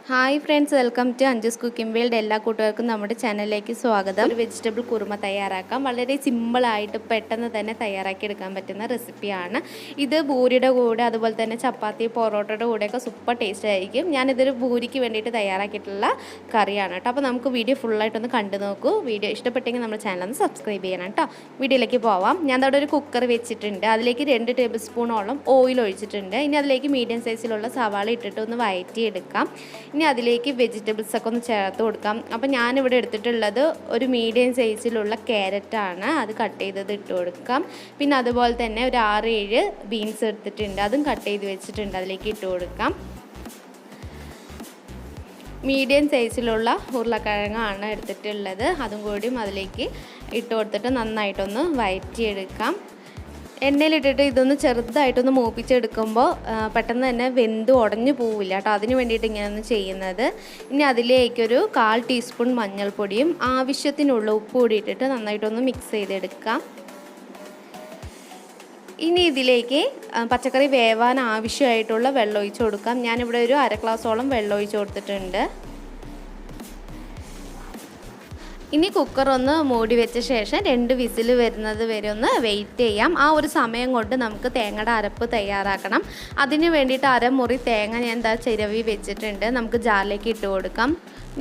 Hi friends, welcome to Anju's cooking world. എല്ലാ കൂട്ടുകാർക്കും നമ്മുടെ ചാനലിലേക്ക് സ്വാഗതം. ഒരു വെജിറ്റബിൾ കുറുമ തയ്യാറാക്കാം. വളരെ സിമ്പിളായിട്ട് പെട്ടെന്ന് തന്നെ തയ്യാറാക്കി എടുക്കാൻ പറ്റുന്ന റെസിപ്പിയാണ് ഇത്. പൂരിയുടെ കൂടെ അതുപോലെ തന്നെ ചപ്പാത്തി, പൊറോട്ടയുടെ കൂടെയൊക്കെ സൂപ്പർ ടേസ്റ്റ് ആയിരിക്കും. ഞാനിതൊരു പൂരിക്ക് വേണ്ടിയിട്ട് തയ്യാറാക്കിയിട്ടുള്ള കറിയാണ് കേട്ടോ. അപ്പോൾ നമുക്ക് വീഡിയോ ഫുള്ളായിട്ടൊന്ന് കണ്ടു നോക്കൂ. വീഡിയോ ഇഷ്ടപ്പെട്ടെങ്കിൽ നമ്മുടെ ചാനലൊന്ന് സബ്സ്ക്രൈബ് ചെയ്യണം കേട്ടോ. വീഡിയോയിലേക്ക് പോവാം. ഞാൻ അവിടെ ഒരു കുക്കർ വെച്ചിട്ടുണ്ട്. അതിലേക്ക് 2 ടേബിൾ സ്പൂണോളം ഓയിൽ ഒഴിച്ചിട്ടുണ്ട്. ഇനി അതിലേക്ക് മീഡിയം സൈസിലുള്ള സവാള ഇട്ടിട്ട് ഒന്ന് വഴറ്റിയെടുക്കാം. ഇനി അതിലേക്ക് വെജിറ്റബിൾസൊക്കെ ഒന്ന് ചേർത്ത് കൊടുക്കാം. അപ്പോൾ ഞാനിവിടെ എടുത്തിട്ടുള്ളത് ഒരു മീഡിയം സൈസിലുള്ള ക്യാരറ്റാണ്. അത് കട്ട് ചെയ്തത് ഇട്ട് കൊടുക്കാം. പിന്നെ അതുപോലെ തന്നെ ഒരു 6-7 ബീൻസ് എടുത്തിട്ടുണ്ട്. അതും കട്ട് ചെയ്ത് വെച്ചിട്ടുണ്ട്. അതിലേക്ക് ഇട്ട് കൊടുക്കാം. മീഡിയം സൈസിലുള്ള ഉരുളക്കിഴങ്ങാണ് എടുത്തിട്ടുള്ളത്. അതും കൂടിയും അതിലേക്ക് ഇട്ട് കൊടുത്തിട്ട് നന്നായിട്ടൊന്ന് വഴറ്റിയെടുക്കാം. എണ്ണയിലിട്ടിട്ട് ഇതൊന്ന് ചെറുതായിട്ടൊന്ന് മൂപ്പിച്ചെടുക്കുമ്പോൾ പെട്ടെന്ന് തന്നെ വെന്ത് ഉടഞ്ഞു പോവില്ല കേട്ടോ. അതിന് വേണ്ടിയിട്ട് ഇങ്ങനെയൊന്ന് ചെയ്യുന്നത്. ഇനി അതിലേക്കൊരു 1/4 ടീസ്പൂൺ മഞ്ഞൾപ്പൊടിയും ആവശ്യത്തിനുള്ള ഉപ്പ് കൂടി ഇട്ടിട്ട് നന്നായിട്ടൊന്ന് മിക്സ് ചെയ്തെടുക്കാം. ഇനി ഇതിലേക്ക് പച്ചക്കറി വേവാൻ ആവശ്യമായിട്ടുള്ള വെള്ളം ഒഴിച്ച് കൊടുക്കാം. ഞാനിവിടെ ഒരു 1/2 ഗ്ലാസോളം വെള്ളം ഒഴിച്ച് കൊടുത്തിട്ടുണ്ട്. ഇനി കുക്കർ ഒന്ന് മൂടി വെച്ച ശേഷം 2 വിസിൽ വരുന്നത് വരെ ഒന്ന് വെയിറ്റ് ചെയ്യാം. ആ ഒരു സമയം കൊണ്ട് നമുക്ക് തേങ്ങയുടെ അരപ്പ് തയ്യാറാക്കണം. അതിന് വേണ്ടിയിട്ട് 1/2 മുറി തേങ്ങ ഞാൻ ചിരവി വെച്ചിട്ടുണ്ട്. നമുക്ക് ജാറിലേക്ക് ഇട്ട് കൊടുക്കാം.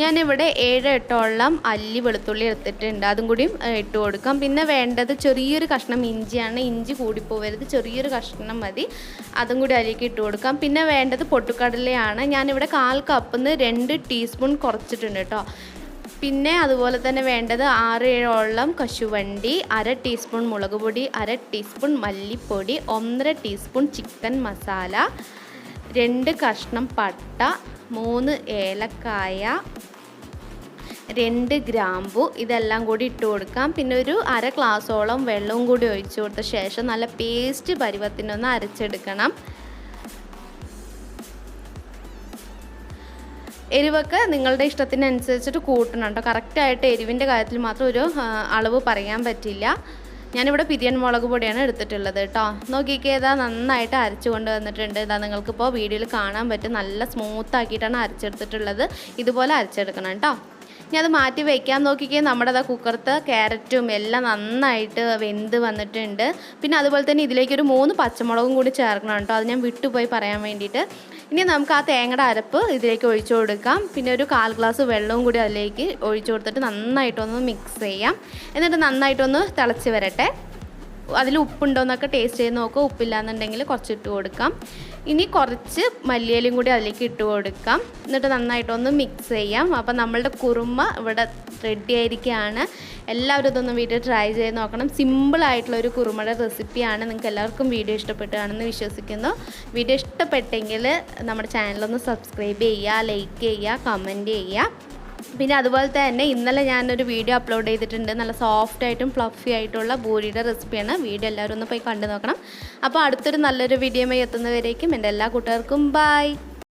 ഞാനിവിടെ 7-8 അല്ലി വെളുത്തുള്ളി എടുത്തിട്ടുണ്ട്. അതും കൂടി ഇട്ട് കൊടുക്കാം. പിന്നെ വേണ്ടത് ചെറിയൊരു കഷ്ണം ഇഞ്ചിയാണ്. ഇഞ്ചി കൂടിപ്പോവരുത്, ചെറിയൊരു കഷ്ണം മതി. അതും കൂടി അതിലേക്ക് ഇട്ട് കൊടുക്കാം. പിന്നെ വേണ്ടത് പൊട്ടുകടലയാണ്. ഞാനിവിടെ 1/4 കപ്പിന്ന് 2 ടീസ്പൂൺ കുറച്ചിട്ടുണ്ട് കേട്ടോ. പിന്നെ അതുപോലെ തന്നെ വേണ്ടത് 6-7 കശുവണ്ടി, 1/2 ടീസ്പൂൺ മുളക് പൊടി, 1/2 ടീസ്പൂൺ മല്ലിപ്പൊടി, 1/2 ടീസ്പൂൺ ചിക്കൻ മസാല, 2 കഷ്ണം പട്ട, 3 ഏലക്കായ, 2 ഗ്രാമ്പു. ഇതെല്ലാം കൂടി ഇട്ട് കൊടുക്കാം. പിന്നെ ഒരു 1/2 ഗ്ലാസോളം വെള്ളവും കൂടി ഒഴിച്ചു കൊടുത്ത ശേഷം നല്ല പേസ്റ്റ് പരുവത്തിനൊന്ന് അരച്ചെടുക്കണം. എരിവൊക്കെ നിങ്ങളുടെ ഇഷ്ടത്തിനനുസരിച്ചിട്ട് കൂട്ടണം കേട്ടോ. കറക്റ്റായിട്ട് എരിവിൻ്റെ കാര്യത്തിൽ മാത്രം ഒരു അളവ് പറയാൻ പറ്റില്ല. ഞാനിവിടെ പിരിയൻ മുളക് പൊടിയാണ് എടുത്തിട്ടുള്ളത് കേട്ടോ. നോക്കിക്കേ, ഇതാ നന്നായിട്ട് അരച്ചു കൊണ്ട് വന്നിട്ടുണ്ട്. ഇതാ നിങ്ങൾക്കിപ്പോൾ വീഡിയോയിൽ കാണാൻ പറ്റും. നല്ല സ്മൂത്താക്കിയിട്ടാണ് അരച്ചെടുത്തിട്ടുള്ളത്. ഇതുപോലെ അരച്ചെടുക്കണം കേട്ടോ. ഇനി അത് മാറ്റി വയ്ക്കാം. നോക്കിക്കേ, നമ്മുടെ കുക്കറത്ത് ക്യാരറ്റും എല്ലാം നന്നായിട്ട് വെന്ത് വന്നിട്ടുണ്ട്. പിന്നെ അതുപോലെ തന്നെ ഇതിലേക്കൊരു 3 പച്ചമുളകും കൂടി ചേർക്കണം കേട്ടോ. അത് ഞാൻ വിട്ടുപോയി പറയാൻ വേണ്ടിയിട്ട്. ഇനി നമുക്ക് ആ തേങ്ങയുടെ അരപ്പ് ഇതിലേക്ക് ഒഴിച്ചു കൊടുക്കാം. പിന്നെ ഒരു 1/4 ഗ്ലാസ് വെള്ളവും കൂടി അതിലേക്ക് ഒഴിച്ചു കൊടുത്തിട്ട് നന്നായിട്ടൊന്ന് മിക്സ് ചെയ്യാം. എന്നിട്ട് നന്നായിട്ടൊന്ന് തിളച്ച് വരട്ടെ. അതിൽ ഉപ്പുണ്ടോയെന്നൊക്കെ ടേസ്റ്റ് ചെയ്ത് നോക്കുക. ഉപ്പില്ലാന്നുണ്ടെങ്കിൽ കുറച്ചിട്ട് കൊടുക്കാം. ഇനി കുറച്ച് മല്ലിയിലയും കൂടി അതിലേക്ക് ഇട്ട് കൊടുക്കാം. എന്നിട്ട് നന്നായിട്ടൊന്ന് മിക്സ് ചെയ്യാം. അപ്പോൾ നമ്മളുടെ കുറുമ ഇവിടെ റെഡി ആയിരിക്കുകയാണ്. എല്ലാവരും ഇതൊന്ന് വീട്ടിൽ ട്രൈ ചെയ്ത് നോക്കണം. സിമ്പിളായിട്ടുള്ളൊരു കുറുമയുടെ റെസിപ്പിയാണ്. നിങ്ങൾക്ക് എല്ലാവർക്കും വീഡിയോ ഇഷ്ടപ്പെട്ടാണെന്ന് വിശ്വസിക്കുന്നു. വീഡിയോ ഇഷ്ടപ്പെട്ടെങ്കിൽ നമ്മുടെ ചാനലൊന്ന് സബ്സ്ക്രൈബ് ചെയ്യുക, ലൈക്ക് ചെയ്യുക, കമൻറ്റ് ചെയ്യുക. പിന്നെ അതുപോലെ തന്നെ ഇന്നലെ ഞാനൊരു വീഡിയോ അപ്ലോഡ് ചെയ്തിട്ടുണ്ട്. നല്ല സോഫ്റ്റായിട്ടും ഫ്ലഫി ആയിട്ടുള്ള പൂരിയുടെ റെസിപ്പിയാണ്. വീഡിയോ എല്ലാവരും ഒന്ന് പോയി കണ്ടു നോക്കണം. അപ്പോൾ അടുത്തൊരു നല്ലൊരു വീഡിയോയുമായി എത്തുന്നവരേക്കും എൻ്റെ എല്ലാ കൂട്ടുകാർക്കും ബൈ.